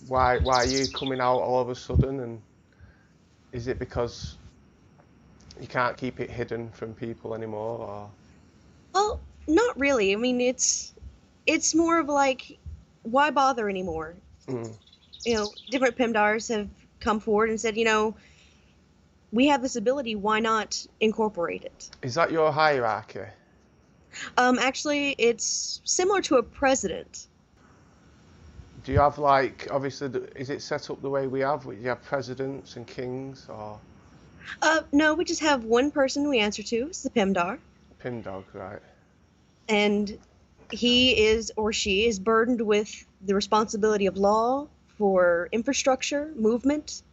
Why are you coming out all of a sudden? And is it because you can't keep it hidden from people anymore, or? Well, not really. I mean, it's more of like, why bother anymore? Mm. Different PIMDARs have come forward and said, we have this ability. Why not incorporate it? Is that your hierarchy? Actually, it's similar to a president. Do you have like, obviously, is it set up the way we have? Do you have presidents and kings, or No, we just have one person we answer to. It's the PIMDAR, pin dog, right? and he is or she is burdened with the responsibility of law for infrastructure, movement,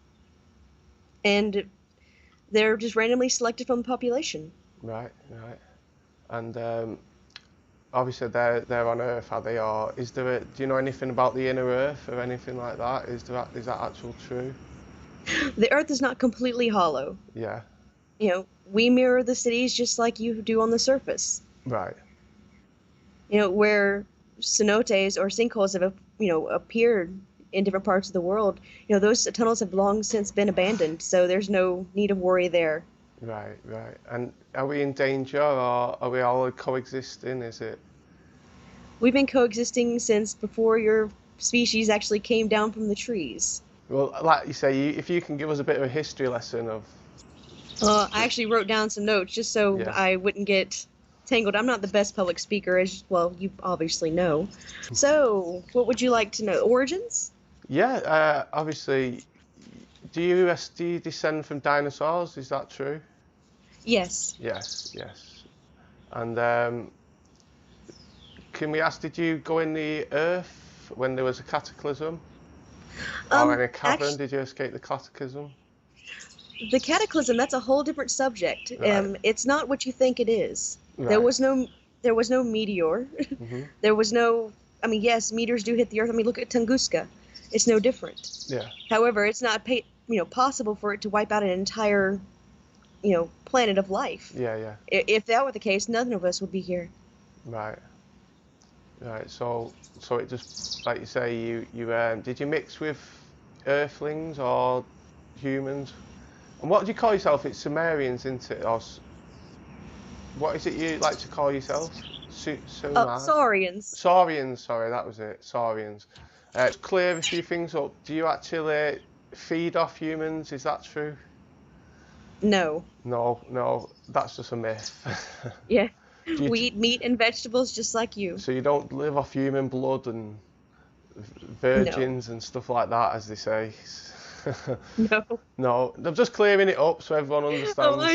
and they're just randomly selected from the population. Right, right. And obviously they're on Earth, are they? Or is there do you know anything about the inner Earth or anything like that? Is that actual true? The Earth is not completely hollow. Yeah. We mirror the cities just like you do on the surface. Right. Where cenotes or sinkholes have, appeared in different parts of the world, those tunnels have long since been abandoned, so there's no need of worry there. Right, right. And are we in danger or are we all coexisting? Is it? We've been coexisting since before your species actually came down from the trees. Well, like you say, if you can give us a bit of a history lesson of. I actually wrote down some notes just so Yeah. I wouldn't get tangled. I'm not the best public speaker, as well, you obviously know. So, what would you like to know? Origins? Yeah, obviously, do you descend from dinosaurs? Is that true? Yes. Yes, yes. And can we ask, did you go in the Earth when there was a cataclysm? Or in a cavern? Actually, Did you escape the cataclysm? the cataclysm, that's a whole different subject. Right, It's not what you think it is. There right. was no there was no meteor. Hmm. There was no, I mean, yes, meteors do hit the earth. I mean, look at Tunguska. It's no different. Yeah, However, it's not possible for it to wipe out an entire, planet of life. yeah, yeah. If that were the case, none of us would be here. Right, right. So it just, like you say, you did you mix with Earthlings or humans? And what do you call yourself? It's Sumerians, isn't it? What is it you like to call yourself? Sumar? Saurians. Saurians, sorry, that was it. Saurians. To clear a few things up, do you actually feed off humans? Is that true? No. No, no, that's just a myth. Yeah. Do you We eat meat and vegetables just like you. so you don't live off human blood and No. virgins and stuff like that, as they say. No. No, I'm just clearing it up so everyone Oh, I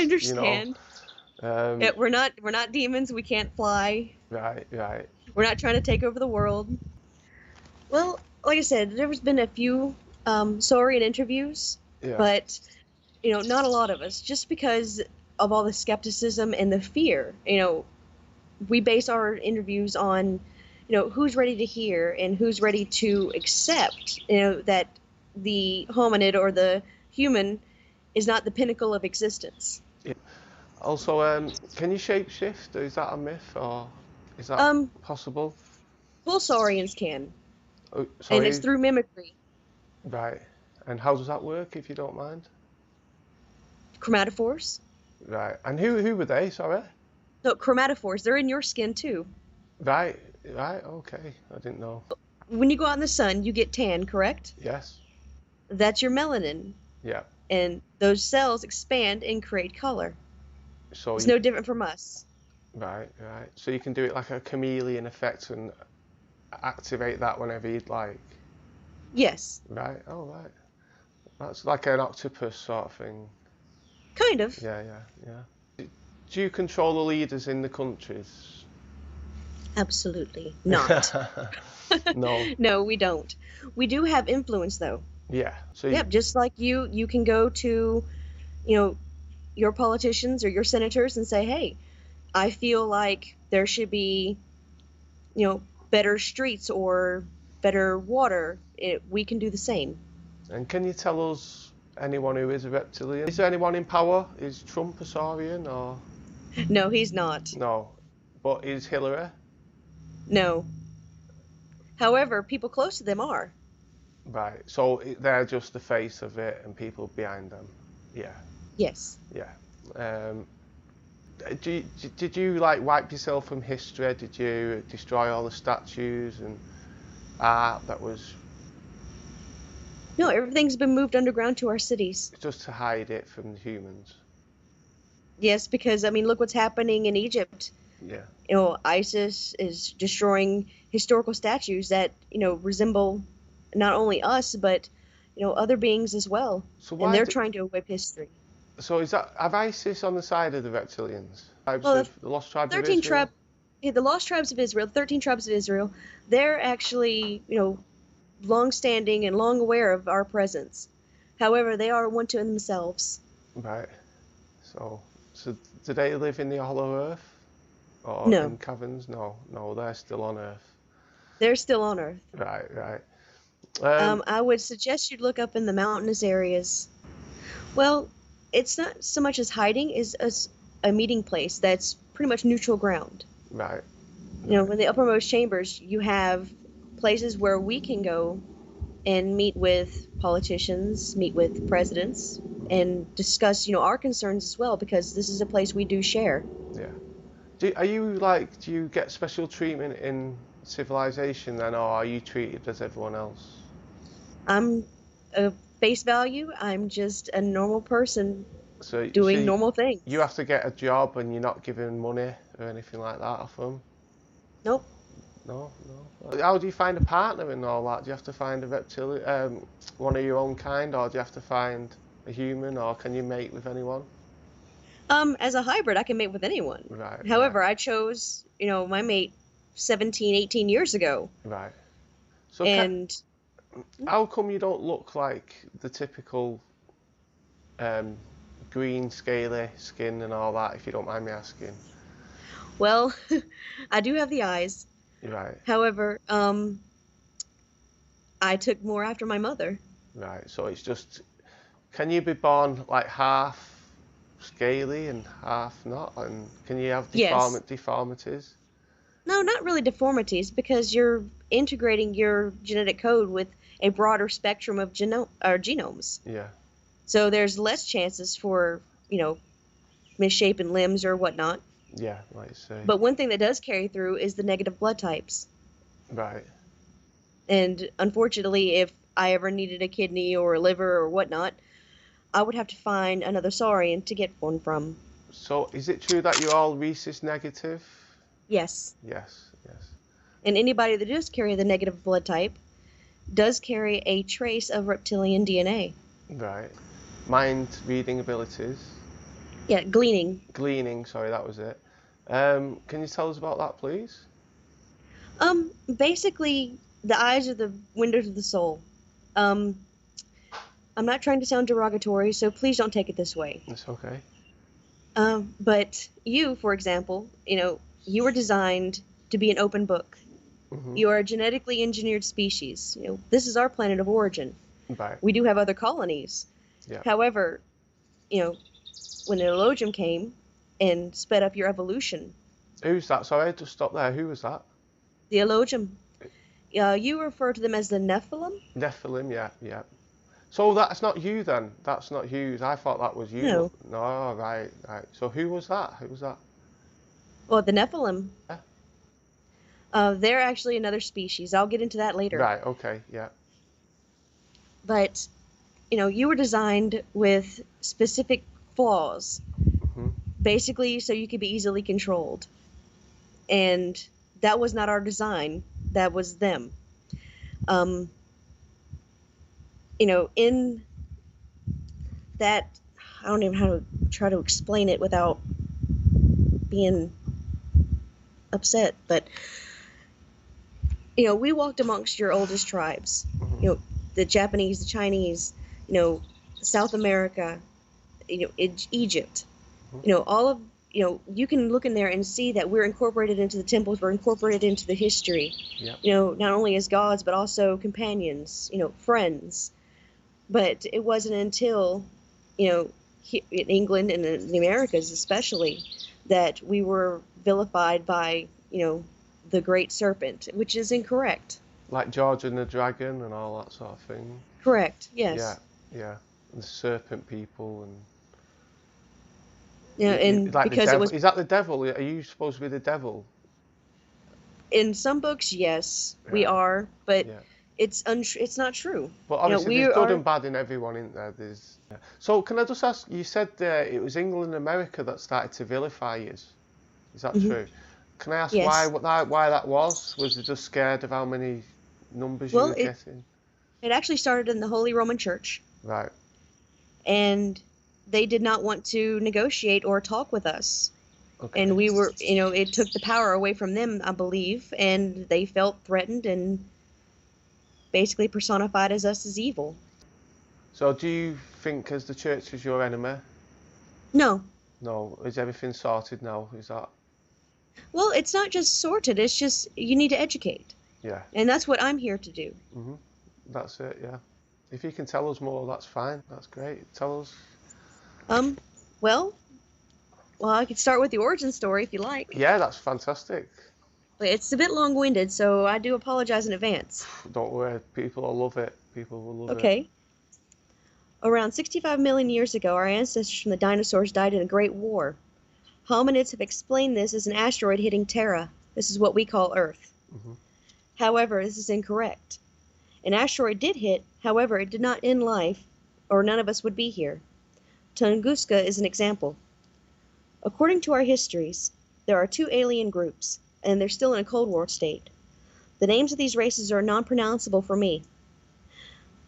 understands. understand. Um, We're not demons. We can't fly. right, right, We're not trying to take over the world. Well, like I said, there's been a few saurian interviews, yeah. but not a lot of us, just because of all the skepticism and the fear. We base our interviews on, who's ready to hear and who's ready to accept, that the hominid or the human is not the pinnacle of existence. Yeah. Also, can you shapeshift? Is that a myth or is that Um, possible? Full saurians can, Oh, and it's sorry. through mimicry. Right. And how does that work, if you don't mind? Chromatophores. Right. And who were they? Sorry. No, chromatophores, they're in your skin too. Right. Right. Okay. I didn't know. When you go out in the sun, you get tan, correct? Yes. That's your melanin. Yeah. And those cells expand and create color. So It's you no different from us. right, right. So you can do it like a chameleon effect and activate that whenever you'd like. Yes, Right. Oh, right. That's like an octopus sort of thing. kind of. Yeah, yeah, yeah. Do you control the leaders in the countries? Absolutely not. No. No, we don't. We do have influence, though. Yeah. So Yep, just like you can go to, you know, your politicians or your senators and say, hey, I feel like there should be, better streets or better water. We can do the same. and can you tell us anyone who is a reptilian? Is there anyone in power? Is Trump a saurian or No, he's not. no? But is Hillary? No. However, people close to them are. Right. So they're just the face of it, and people behind them. Yeah. Yes. Yeah. Um, did you like wipe yourself from history? Did you destroy all the statues and art that was No, everything's been moved underground to our cities. just to hide it from the humans? Yes, because I mean, look what's happening in Egypt. Yeah. ISIS is destroying historical statues that, resemble not only us, but, other beings as well. So And why? they're trying to wipe history. So is that have ISIS on the side of the reptilians? Tribes Well, of the lost tribes of 13 Israel? tribe, yeah, the lost tribes of Israel, 13 tribes of Israel, they're actually, long-standing and long aware of our presence. However, they are one to themselves. Right. So do they live in the hollow earth or No, in caverns? No, no, they're still on Earth. they're still on Earth. Right, right. Um, I would suggest you look up in the mountainous areas. Well, it's not so much as hiding as a meeting place that's pretty much neutral ground. right, In the uppermost chambers, you have places where we can go and meet with politicians, meet with presidents, and discuss, our concerns as well, because this is a place we do share. yeah. Do you get special treatment in civilization then, or are you treated as everyone else? I'm a face value. I'm just a normal person So you doing see, normal you things. have to get a job and you're not given money or anything like that off them? Nope. No, no. How do you find a partner and all that? Do you have to find a reptilian, one of your own kind, or do you have to find a human, or can you mate with anyone? As a hybrid, I can mate with anyone. Right, right, However, I chose, my mate 17, 18 years ago. right. So And how come you don't look like the typical um, green, scaly skin and all that, if you don't mind me asking? well, I do have the eyes. Right, However, I took more after my mother. right. So it's just, can you be born like half scaly and half not? And can you have Yes. deformities? No, not really deformities, because you're integrating your genetic code with a broader spectrum of genomes. Yeah, So there's less chances for, misshapen limbs or whatnot. yeah, like you say. But one thing that does carry through is the negative blood types. Right. And unfortunately, if I ever needed a kidney or a liver or whatnot, I would have to find another saurian to get one from. So is it true that you're all rhesus negative? Yes. Yes, yes. And anybody that does carry the negative blood type does carry a trace of reptilian DNA. Right. Mind reading abilities. Yeah, gleaning. Gleaning, sorry, that was it. Can you tell us about that, please? Basically, the eyes are the windows of the soul. Um, I'm not trying to sound derogatory, so please don't take it this way. It's okay. But you, for example, you were designed to be an open book. Hmm. You are a genetically engineered species. This is our planet of origin. Right. We do have other colonies. Yeah. However, when the Elohim came and sped up your evolution, Who's that? Sorry, just stop there. Who was that? the Elohim, you refer to them as the Nephilim? Nephilim, yeah, yeah. So that's not you then? That's not you. I thought that was you. No. No, right, right. So who was that? Who was that? Well, the Nephilim, Yeah. they're actually another species. I'll get into that later. Right, okay, yeah. But, you were designed with specific flaws, Hmm. basically so you could be easily controlled. And that was not our design. That was them. In that, I don't even know how to try to explain it without being upset, but we walked amongst your oldest tribes, Hmm. the Japanese, the Chinese, South America, Egypt, all of, you can look in there and see that we're incorporated into the temples, we're incorporated into the history, Yep. not only as gods, but also companions, friends. But it wasn't until, in England and in the Americas especially, that we were vilified by, the great serpent, which is incorrect. Like George and the Dragon and all that sort of thing. Correct. Yeah, Yes. yeah. And the serpent people and You know, and like the because it devil. was Is that the devil? Are you supposed to be the devil? in some books, yes, we Right. are, but Yeah. it's not true. But You know, obviously, we there's good are. and bad in everyone, isn't there? There's. Yeah. So can I just ask? You said it was England and America that started to vilify you. Is that Mhm. true? Can I ask Yes. why that was? Was they just scared of how many numbers you Well, were getting? it actually started in the Holy Roman Church, Right. and they did not want to negotiate or talk with us. And Okay. we were, it took the power away from them, I believe, and they felt threatened and basically personified as us as evil. So do you think as the church is your enemy? No. No. Is everything sorted now? Is that? Well, it's not just sorted, it's just you need to educate. Yeah. And that's what I'm here to do. Mhm. That's it. Yeah. If you can tell us more, that's fine. That's great. Tell us. Um, well, I could start with the origin story if you like. Yeah, that's fantastic. But it's a bit long-winded, so I do apologize in advance. Don't worry, people will love it. People will love it. Okay. Around 65 million years ago, our ancestors from the dinosaurs died in a great war. Hominids have explained this as an asteroid hitting Terra. This is what we call Earth. Mhm. However, this is incorrect. An asteroid did hit, however, it did not end life, or none of us would be here. Tunguska is an example. According to our histories, there are two alien groups, and they're still in a Cold War state. The names of these races are non-pronounceable for me.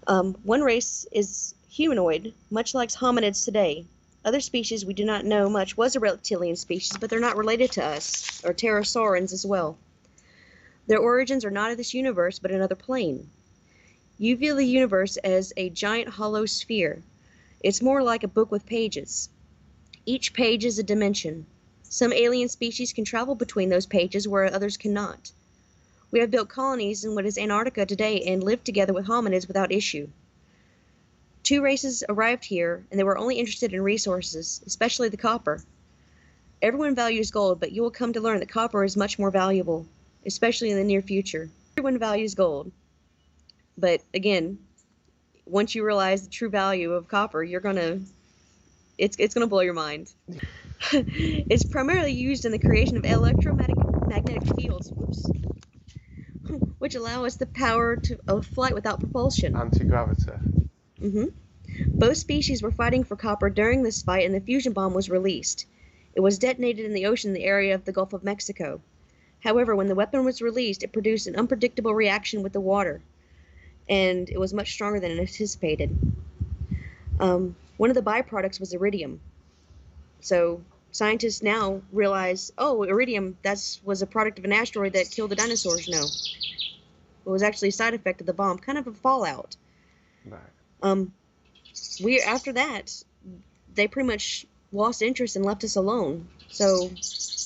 One race is humanoid, much like hominids today. Other species we do not know much was a reptilian species, but they're not related to us, or pterosaurians as well. Their origins are not of this universe, but another plane. You view the universe as a giant hollow sphere. It's more like a book with pages. Each page is a dimension. Some alien species can travel between those pages where others cannot. We have built colonies in what is Antarctica today and lived together with hominids without issue. Two races arrived here, and they were only interested in resources, especially the copper. Everyone values gold, but you will come to learn that copper is much more valuable, especially in the near future. Everyone values gold. But again, once you realize the true value of copper, it's gonna blow your mind. It's primarily used in the creation of electromagnetic fields, which allow us the power of flight without propulsion. Anti-gravity. Mm-hmm. Both species were fighting for copper during this fight, and the fusion bomb was released. It was detonated in the ocean in the area of the Gulf of Mexico. However, when the weapon was released, it produced an unpredictable reaction with the water, and it was much stronger than anticipated. One of the byproducts was iridium. So scientists now realize, oh, iridium, was a product of an asteroid that killed the dinosaurs. No, it was actually a side effect of the bomb, kind of a fallout. Right. After that, they pretty much lost interest and left us alone. So,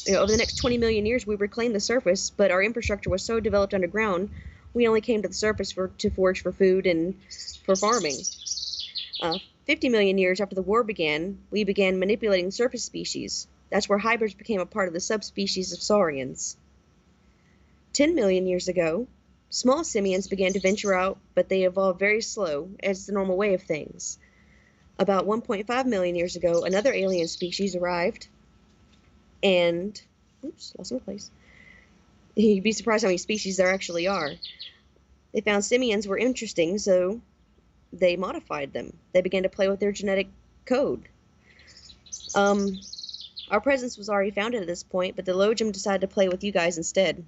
over the next 20 million years, we reclaimed the surface, but our infrastructure was so developed underground, we only came to the surface to forage for food and for farming. 50 million years after the war began, we began manipulating surface species. That's where hybrids became a part of the subspecies of saurians. 10 million years ago, small simians began to venture out, but they evolved very slow, as the normal way of things. About 1.5 million years ago, another alien species arrived, and... Oops, lost my place. You'd be surprised how many species there actually are. They found simians were interesting, so they modified them. They began to play with their genetic code. Our presence was already founded at this point, but the Logim decided to play with you guys instead.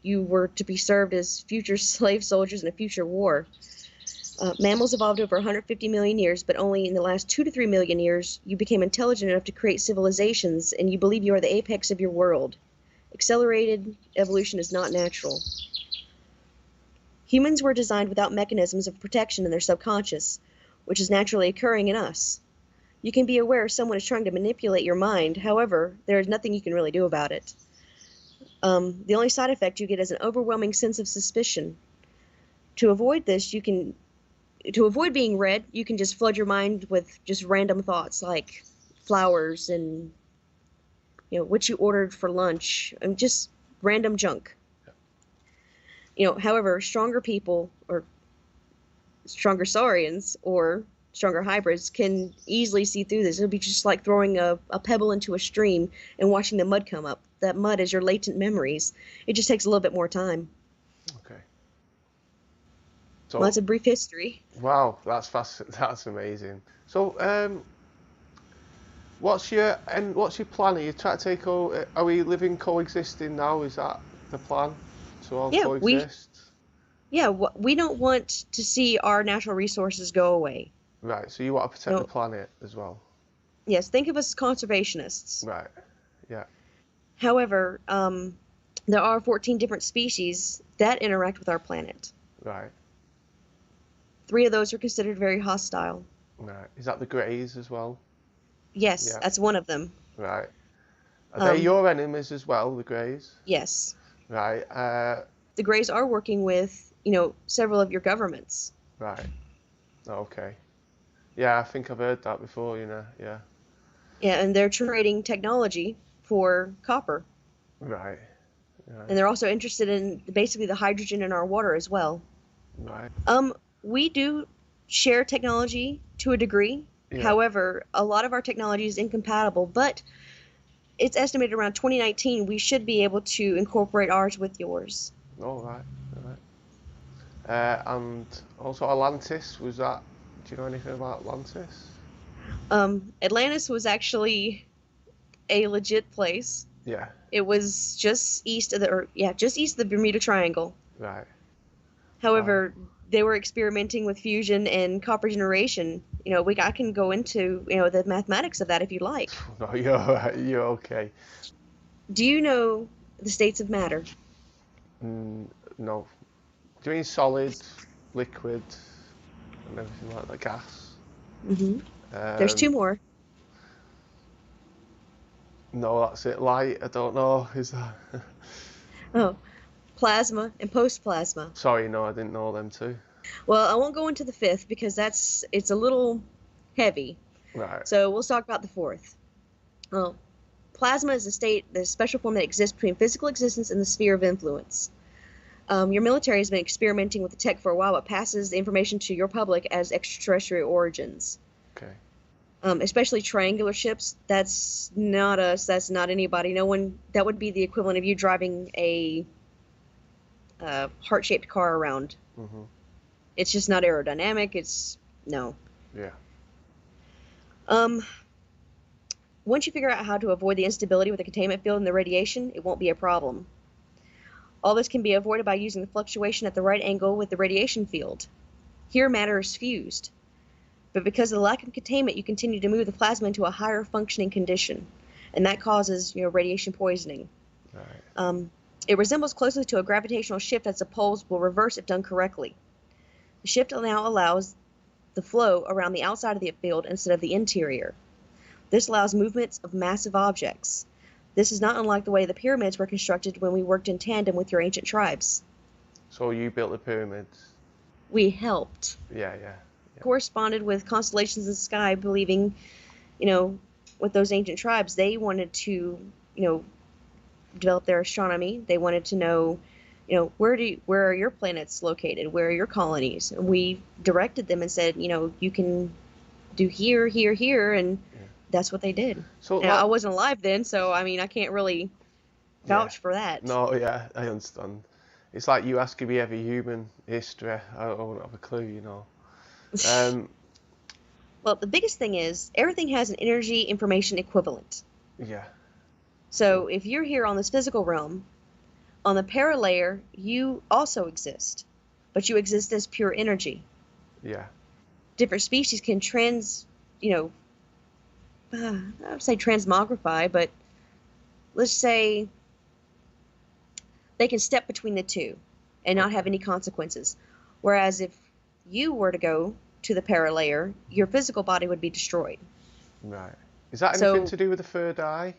You were to be served as future slave soldiers in a future war. Mammals evolved over 150 million years, but only in the last 2 to 3 million years, you became intelligent enough to create civilizations, and you believe you are the apex of your world. Accelerated evolution is not natural. Humans were designed without mechanisms of protection in their subconscious, which is naturally occurring in us. You can be aware someone is trying to manipulate your mind, however, there is nothing you can really do about it. The only side effect you get is an overwhelming sense of suspicion. To avoid this, to avoid being read, you can just flood your mind with just random thoughts like flowers and what you ordered for lunch, and just random junk. However, stronger people or stronger saurians or stronger hybrids can easily see through this. It'll be just like throwing a pebble into a stream and watching the mud come up. That mud is your latent memories. It just takes a little bit more time. Okay. Well, that's a brief history. Wow, that's amazing. So, what's your plan? Are you trying to take over? Are we living coexisting now? Is that the plan? To all coexist? We don't want to see our natural resources go away. Right. So you want to protect the planet as well? Yes. Think of us as conservationists. Right. Yeah. However, there are 14 different species that interact with our planet. Right. 3 of those are considered very hostile. Right. Is that the greys as well? Yes, that's one of them. Right. Are they your enemies as well, the greys? Yes. Right. The greys are working with, several of your governments. Right. Okay. Yeah, I think I've heard that before, yeah. Yeah, and they're trading technology for copper. Right. And they're also interested in basically the hydrogen in our water as well. Right. We do share technology to a degree. Yeah. However, a lot of our technology is incompatible, but it's estimated around 2019 we should be able to incorporate ours with yours. Oh, right. And also Atlantis, do you know anything about Atlantis? Atlantis was actually a legit place. Yeah. It was just east of the Bermuda Triangle. Right. However, they were experimenting with fusion and copper generation. I can go into, the mathematics of that if you like. No, you're all right. You're okay. Do you know the states of matter? No. Do you mean solid, liquid, and everything like that, gas? Mm-hmm. There's 2 more. No, that's it. Light, I don't know. Is that? Oh, plasma and post-plasma. Sorry, no, I didn't know them too. Well, I won't go into the 5th because it's a little heavy. Right. So we'll talk about the 4th. Well, plasma is the special form that exists between physical existence and the sphere of influence. Your military has been experimenting with the tech for a while, but passes the information to your public as extraterrestrial origins. Okay. Especially triangular ships. That's not us. That's not anybody. No one. That would be the equivalent of you driving a heart-shaped car around. Mm-hmm. It's just not aerodynamic. No. Yeah. Once you figure out how to avoid the instability with the containment field and the radiation, it won't be a problem. All this can be avoided by using the fluctuation at the right angle with the radiation field. Here, matter is fused. But because of the lack of containment, you continue to move the plasma into a higher functioning condition, and that causes, radiation poisoning. Right. It resembles closely to a gravitational shift as the poles will reverse if done correctly. The shift now allows the flow around the outside of the field instead of the interior. This allows movements of massive objects. This is not unlike the way the pyramids were constructed when we worked in tandem with your ancient tribes. So you built the pyramids? We helped. Yeah. Corresponded with constellations in the sky, believing, with those ancient tribes, they wanted to, develop their astronomy. They wanted to know, where are your planets located? Where are your colonies? And we directed them and said, you can do here, here, here, and that's what they did. So I wasn't alive then, so I can't really vouch for that. No, yeah, I understand. It's like you asking me every human history. I don't have a clue, Well, the biggest thing is everything has an energy information equivalent. Yeah. So if you're here on this physical realm, on the paralayer, you also exist, but you exist as pure energy. Yeah. Different species can I would say transmogrify, but let's say they can step between the two and not have any consequences. Whereas if you were to go to the paralayer, your physical body would be destroyed. Right. Is that anything to do with the third eye?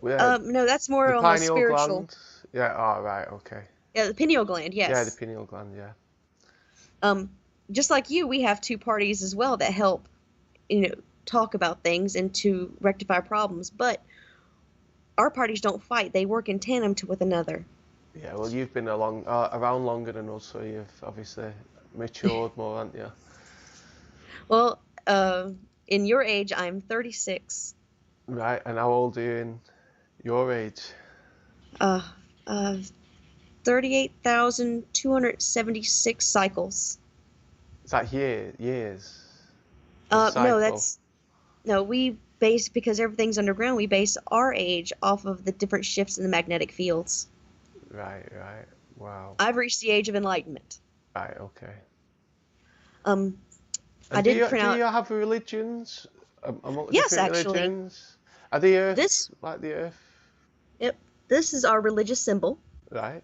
No, that's more on the spiritual. Gland? Yeah. Oh, right. Okay. Yeah, the pineal gland. Yes. Yeah, the pineal gland. Yeah. Just like you, we have 2 parties as well that help, talk about things and to rectify problems. But our parties don't fight; they work in tandem with another. Yeah, well, you've been around longer than us, so you've obviously matured more, haven't you? Well, in your age, I'm 36. Right, and how old are you in your age? Uh, uh, 38,276 cycles. Is that years? The No, cycle? that's no. We base because everything's underground. We base our age off of the different shifts in the magnetic fields. Right, right. Wow. I've reached the age of enlightenment. Right, okay. Um, I And do did you print do out. you have religions? Among the Yes, different actually, religions? Are the Earth this like the Earth? yep, this is our religious symbol. Right.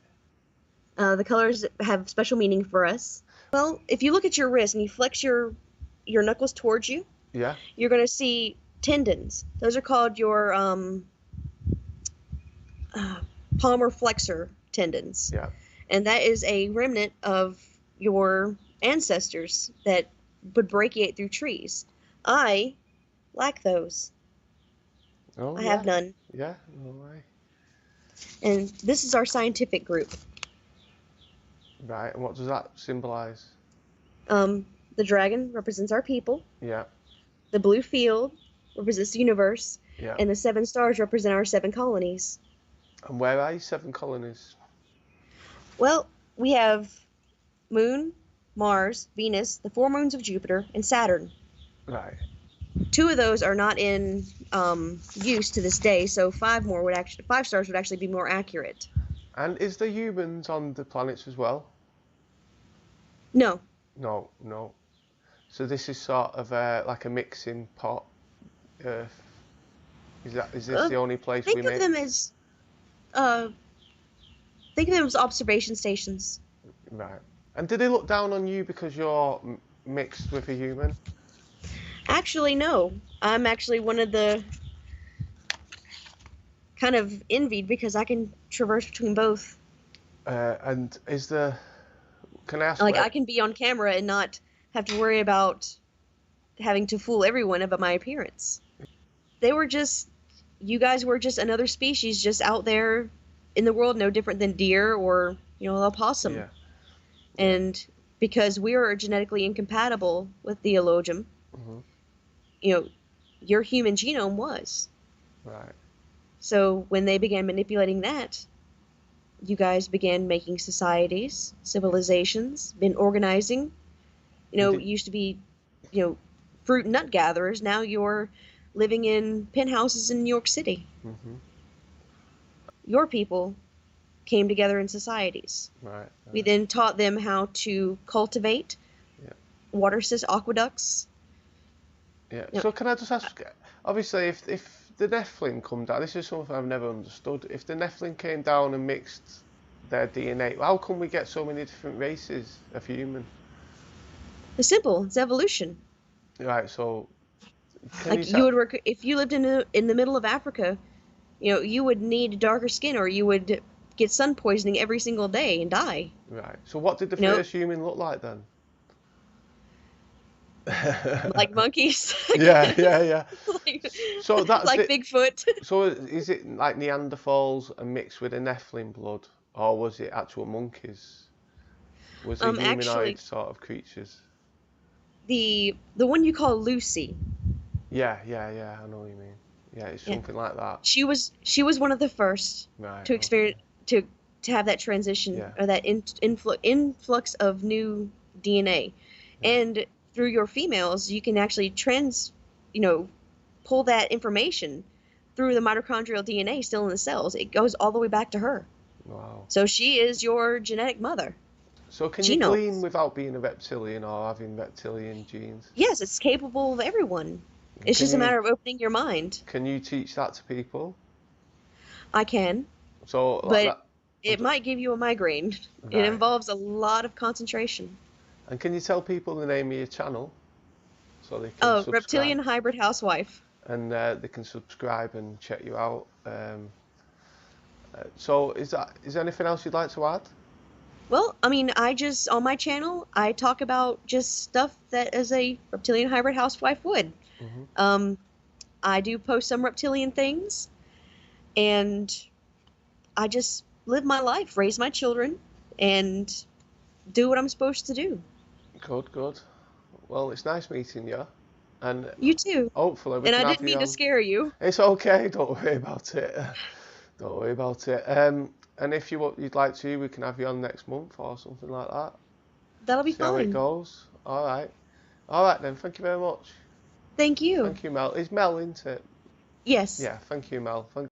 The colors have special meaning for us. Well, if you look at your wrist and you flex your knuckles towards you, Yeah. you're going to see tendons. Those are called your uh, palmar flexor tendons, Yeah. and that is a remnant of your ancestors that would brachiate through trees. I lack those. Oh I yeah. have none. Yeah. No way. And this is our scientific group. Right. And what does that symbolize? The dragon represents our people. Yeah. The blue field represents the universe, Yeah. and the seven stars represent our seven colonies. And where are you? Seven colonies. Well, we have Moon, Mars, Venus, the four moons of Jupiter, and Saturn. Right. Two of those are not in use to this day, so five stars would actually be more accurate. And is there humans on the planets as well? No, No, no. So this is sort of like a mixing pot, Earth. Is this uh, the only place we think of make? them as uh, think of them as observation stations. Right. And do they look down on you because you're mixed with a human? Actually, no. I'm actually one of the kind of envied because I can traverse between both. And is there? Can I ask Like where? I can be on camera and not have to worry about having to fool everyone about my appearance. You guys were just another species just out there in the world, no different than deer or, a opossum. Yeah. And because we are genetically incompatible with the Elohim, Hmm. Your human genome was. Right. So when they began manipulating that, you guys began making societies, civilizations, been organizing. And Used to be, fruit and nut gatherers. Now you're living in penthouses in New York City. hmm. Your people came together in societies. Right. We Right. then taught them how to cultivate Yeah. water aqueducts. Yeah. You know, So can I just ask? Obviously, if the Nephilim come down, this is something I've never understood. If the Nephilim came down and mixed their DNA, how come we get so many different races of human? it's simple. It's evolution. Right. So can you Like you tell? would work if you lived in the middle of Africa. You would need darker skin, or you would get sun poisoning every single day and die. Right. So what did the You know, first human look like then? like monkeys, Yeah, yeah, yeah. like, So that's like it. Bigfoot. So is it like Neanderthals and mixed with a Nephilim blood, or was it actual monkeys? Was it Actually, humanoid sort of creatures? the one you call Lucy, Yeah, yeah, yeah. I know what you mean. Yeah, it's yeah, something like that. she was one of the first Right. to Okay. experience to have that transition Yeah. or that influx of new DNA, Yeah. and through your females, you can actually you know, pull that information through the mitochondrial DNA still in the cells. It goes all the way back to her. Wow. So she is your genetic mother. So can you glean Genomes. without being a reptilian or having reptilian genes? Yes, it's capable of everyone. And It's just a matter of opening your mind. can you teach that to people? I can, So like but that. it might give you a migraine. It Right. involves a lot of concentration. And can you tell people the name of your channel so they can Oh, subscribe? Reptilian Hybrid Housewife. And they can subscribe and check you out. So is there anything else you'd like to add? Well, I mean, on my channel, I talk about just stuff that as a Reptilian Hybrid Housewife would. Hmm. Um, I do post some reptilian things, and I just live my life, raise my children, and do what I'm supposed to do. Good, good. Well, it's nice meeting you, and You too. hopefully we And I can have didn't you mean to on. scare you. It's okay, don't worry about it. Don't worry about it. And if you'd like to, we can have you on next month or something like that. That'll be See how it fine. goes. All right. All right then. Thank you very much. Thank you. Thank you, Mel. It's Mel, isn't it? Yes. Yeah. Thank you, Mel. Thank